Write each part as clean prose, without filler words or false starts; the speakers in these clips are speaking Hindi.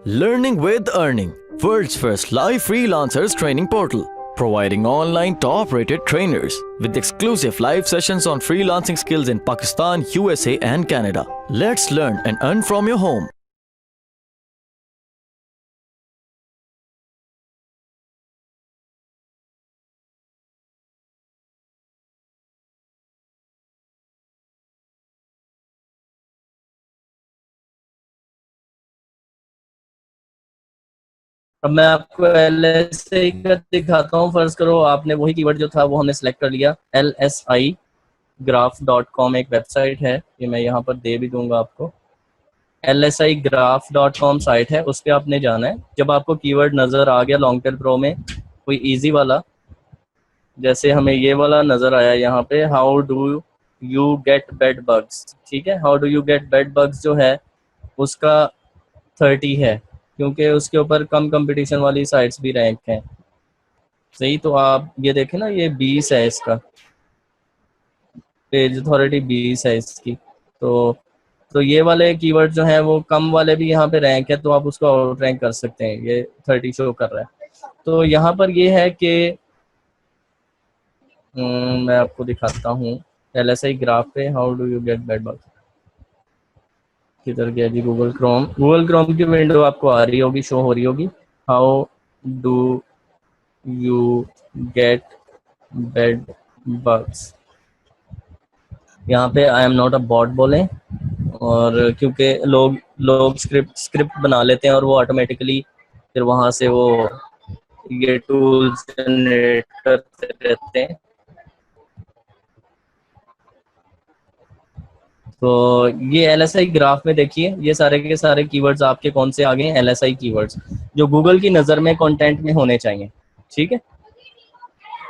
Learning with Earning, world's first live freelancers training portal, providing online top-rated trainers with exclusive live sessions on freelancing skills in Pakistan, USA and Canada. Let's learn and earn from your home. अब मैं आपको LSI का दिखाता हूँ। फर्ज करो आपने वही कीवर्ड जो था वो हमने सेलेक्ट कर लिया। lsigraph.com एक वेबसाइट है, ये मैं यहाँ पर दे भी दूंगा आपको। lsigraph.com साइट है, उस पर आपने जाना है। जब आपको कीवर्ड नज़र आ गया लॉन्ग टेल प्रो में कोई इजी वाला, जैसे हमें ये वाला नज़र आया यहाँ पे, how do you get bed bugs, ठीक है। How do you get bed bugs जो है उसका 30 है, क्योंकि उसके ऊपर कम कंपटीशन वाली साइट्स भी रैंक हैं। सही, तो आप ये देखें ना, ये 20 है, इसका पेज अथॉरिटी 20 है इसकी। तो ये वाले कीवर्ड जो हैं वो कम वाले भी यहाँ पे रैंक है, तो आप उसको आउट रैंक कर सकते हैं। ये 30 शो कर रहा है। तो यहाँ पर ये है कि मैं आपको दिखाता हूँ LSI ग्राफ पे, how do you get bed bugs. किधर गया जी? गूगल क्रोम की विंडो आपको आ रही होगी, शो हो रही होगी। How do you get bed bugs. यहाँ पे I am not a bot बोलें, और क्योंकि लोग स्क्रिप्ट बना लेते हैं और वो ऑटोमेटिकली फिर वहाँ से वो ये टूल्स जनरेट करते रहते हैं। तो ये LSI ग्राफ में देखिए, ये सारे के सारे कीवर्ड्स आपके कौन से आ गए हैं, LSI कीवर्ड्स जो गूगल की नज़र में कंटेंट में होने चाहिए। ठीक है,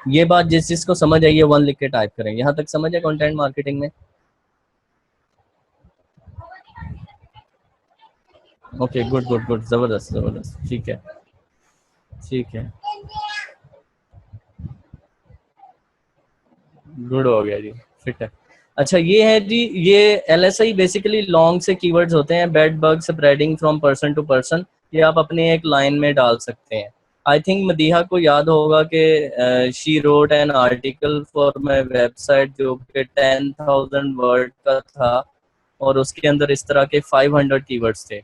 ये बात जिस जिसको समझ आई है 1 लिख के टाइप करें। यहाँ तक समझ है कंटेंट मार्केटिंग में? ओके, गुड गुड गुड, ज़बरदस्त ज़बरदस्त, ठीक है ठीक है, गुड हो गया जी, फिट है। अच्छा, ये है जी, ये LSI बेसिकली लॉन्ग से कीवर्ड्स होते हैं। Bed bug spreading from person to person, ये आप अपने एक लाइन में डाल सकते हैं। आई थिंक मदीहा को याद होगा कि she wrote an article for my website जो कि 10,000 वर्ड का था, और उसके अंदर इस तरह के 500 कीवर्ड्स थे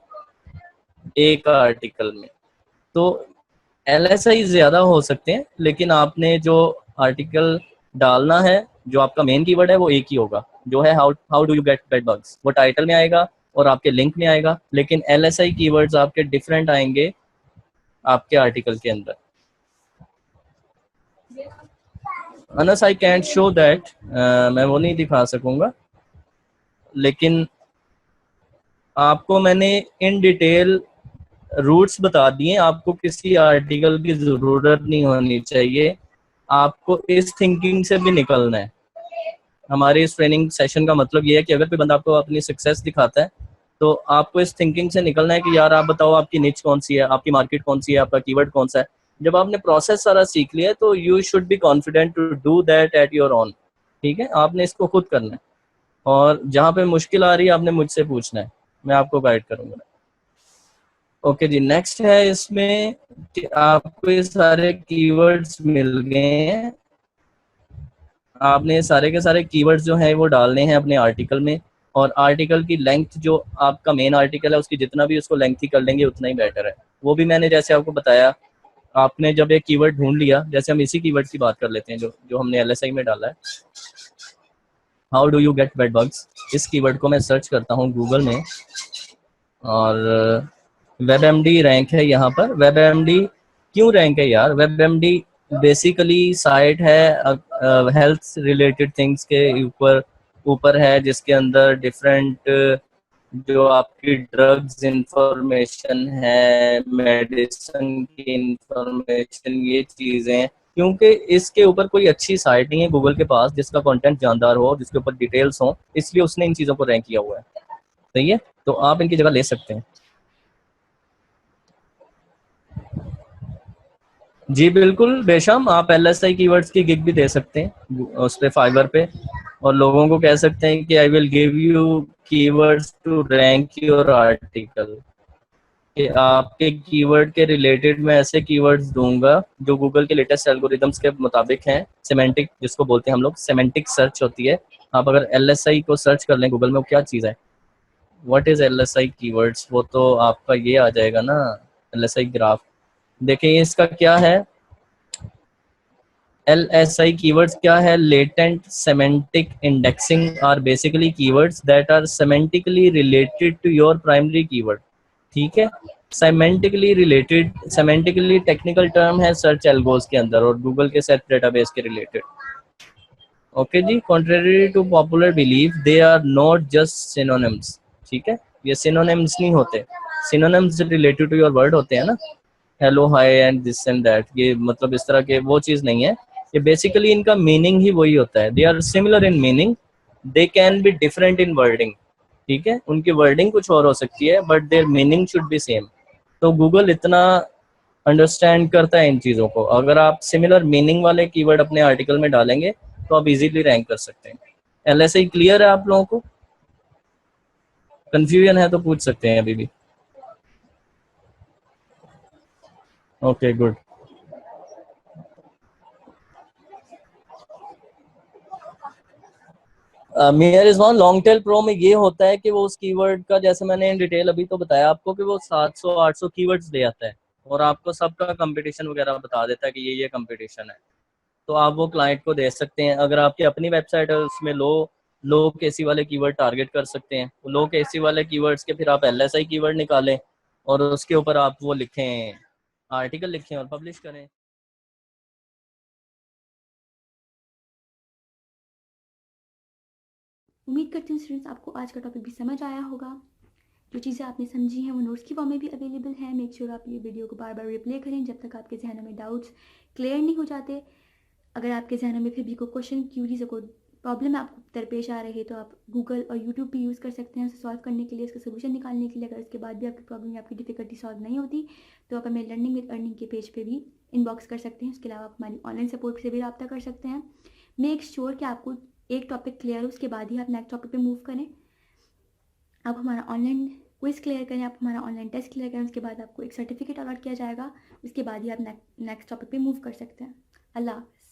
एक आर्टिकल में। तो LSI ज़्यादा हो सकते हैं, लेकिन आपने जो आर्टिकल डालना है, जो आपका मेन कीवर्ड है, वो एक ही होगा, जो है how do you get bed bugs. वो टाइटल में आएगा और आपके लिंक में आएगा, लेकिन LSI कीवर्ड्स आपके डिफरेंट आएंगे आपके आर्टिकल के अंदर। Anas I can't show that, मैं वो नहीं दिखा सकूंगा, लेकिन आपको मैंने इन डिटेल रूट्स बता दिए। आपको किसी आर्टिकल की ज़रूरत नहीं होनी चाहिए, आपको इस थिंकिंग से भी निकलना है। हमारे इस ट्रेनिंग सेशन का मतलब ये है कि अगर कोई बंदा आपको अपनी सक्सेस दिखाता है, तो आपको इस थिंकिंग से निकलना है कि यार आप बताओ आपकी निच कौन सी है, आपकी मार्केट कौन सी है, आपका कीवर्ड कौन सा है। जब आपने प्रोसेस सारा सीख लिया है, तो you should be confident to do that at your own. ठीक है, आपने इसको खुद करना है, और जहाँ पे मुश्किल आ रही है आपने मुझसे पूछना है, मैं आपको गाइड करूँगा। ओके जी, नेक्स्ट है इसमें कि आपको ये सारे कीवर्ड्स मिल गए हैं। आपने सारे के सारे कीवर्ड्स जो हैं वो डालने हैं अपने आर्टिकल में, और आर्टिकल की लेंथ जो आपका मेन आर्टिकल है उसकी जितना भी उसको लेंथी कर लेंगे उतना ही बेटर है। वो भी मैंने जैसे आपको बताया, आपने जब एक कीवर्ड ढूंढ लिया, जैसे हम इसी कीवर्ड की बात कर लेते हैं जो जो हमने LSI में डाला है, how do you get bed bugs. इस कीवर्ड को मैं सर्च करता हूँ गूगल में, और WebMD रैंक है यहाँ पर। WebMD क्यों रैंक है यार? WebMD बेसिकली साइट है हेल्थ रिलेटेड थिंग्स के ऊपर ऊपर है, जिसके अंदर डिफरेंट जो आपकी ड्रग्स इंफॉर्मेशन है, मेडिसिन की इंफॉर्मेशन, ये चीज़ें। क्योंकि इसके ऊपर कोई अच्छी साइट नहीं है गूगल के पास जिसका कंटेंट जानदार हो, जिसके ऊपर डिटेल्स हो, इसलिए उसने इन चीज़ों को रैंक किया हुआ है। सही है, तो आप इनकी जगह ले सकते हैं। जी बिल्कुल बेशम, आप LSI कीवर्ड्स की गिग भी दे सकते हैं उस पे, फाइवर पे, और लोगों को कह सकते हैं कि I will give you keywords to rank your article. कि आपके कीवर्ड के रिलेटेड मैं ऐसे कीवर्ड्स दूंगा जो गूगल के लेटेस्ट एल्गोरिदम्स के मुताबिक हैं। सेमेंटिक जिसको बोलते हैं हम लोग, सेमेंटिक सर्च होती है। आप अगर LSI को सर्च कर लें गूगल में, वो क्या चीज़ है, व्हाट इज LSI कीवर्ड्स, वो तो आपका ये आ जाएगा ना, LSI ग्राफ। देखिए इसका क्या है, LSI keywords क्या है, latent semantic indexing are basically keywords that are semantically related to your primary keyword। ठीक है, semantically related, semantically technical term है सर्च एल्गोस के अंदर और गूगल के सर्च डेटाबेस के रिलेटेड। ओके जी, contrary to popular belief they are not just synonyms। ठीक है, ये synonyms नहीं होते, synonyms related to your word होते हैं ना, hello hi and this and that, ये मतलब इस तरह के वो चीज़ नहीं है। ये बेसिकली इनका मीनिंग ही वही होता है, they are similar in meaning, they can be different in wording. ठीक है, उनकी वर्डिंग कुछ और हो सकती है but their meaning should be same. तो गूगल इतना अंडरस्टैंड करता है इन चीज़ों को। अगर आप सिमिलर मीनिंग वाले कीवर्ड अपने आर्टिकल में डालेंगे तो आप इजीली रैंक कर सकते हैं। LSI क्लियर है आप लोगों को? कंफ्यूजन है तो पूछ सकते हैं अभी भी। Okay good. Mayor is one long tail pro में ये होता है कि वो उस कीवर्ड का, जैसे मैंने इन डिटेल अभी तो बताया आपको, कि वो 700-800 कीवर्ड्स ले आता है और आपको सबका कंपटीशन वगैरह बता देता है कि ये कंपटीशन है। तो आप वो क्लाइंट को दे सकते हैं। अगर आपकी अपनी वेबसाइट है उसमें लो केसी वाले कीवर्ड टारगेट कर सकते हैं। लो केसी वाले कीवर्ड्स के फिर आप LSI कीवर्ड निकालें और उसके ऊपर आप वो लिखें, आर्टिकल लिखें और पब्लिश करें। उम्मीद करती हूँ स्टूडेंट्स आपको आज का टॉपिक भी समझ आया होगा। जो चीज़ें आपने समझी हैं वो नोट्स की फॉर्म में भी अवेलेबल है। मेक श्योर आप ये वीडियो को बार बार रिप्ले करें जब तक आपके जहनों में डाउट्स क्लियर नहीं हो जाते। अगर आपके जहनों में फिर भी कोई क्वेश्चन, क्यूरीज, कोई प्रॉब्लम आपको दरपेश आ रही है तो आप गूगल और यूट्यूब भी यूज़ कर सकते हैं उसे सॉल्व करने के लिए, उसका सोल्यूशन निकालने के लिए। अगर उसके बाद भी आपकी प्रॉब्लम या आपकी डिफिकल्टी सॉल्व नहीं होती तो आप हमें लर्निंग विद अर्निंग के पेज पे भी इनबॉक्स कर सकते हैं। उसके अलावा आप हमारी ऑनलाइन सपोर्ट से भी रब्ता कर सकते हैं। मेक श्योर कि आपको एक टॉपिक क्लियर हो, उसके बाद ही आप नेक्स्ट टॉपिक पे मूव करें। आप हमारा ऑनलाइन क्विज क्लियर करें, आप हमारा ऑनलाइन टेस्ट क्लियर करें, उसके बाद आपको एक सर्टिफिकेट अलॉट किया जाएगा। उसके बाद ही आप नेक्स्ट टॉपिक पे मूव कर सकते हैं। अल्लाह हाफ़िज़।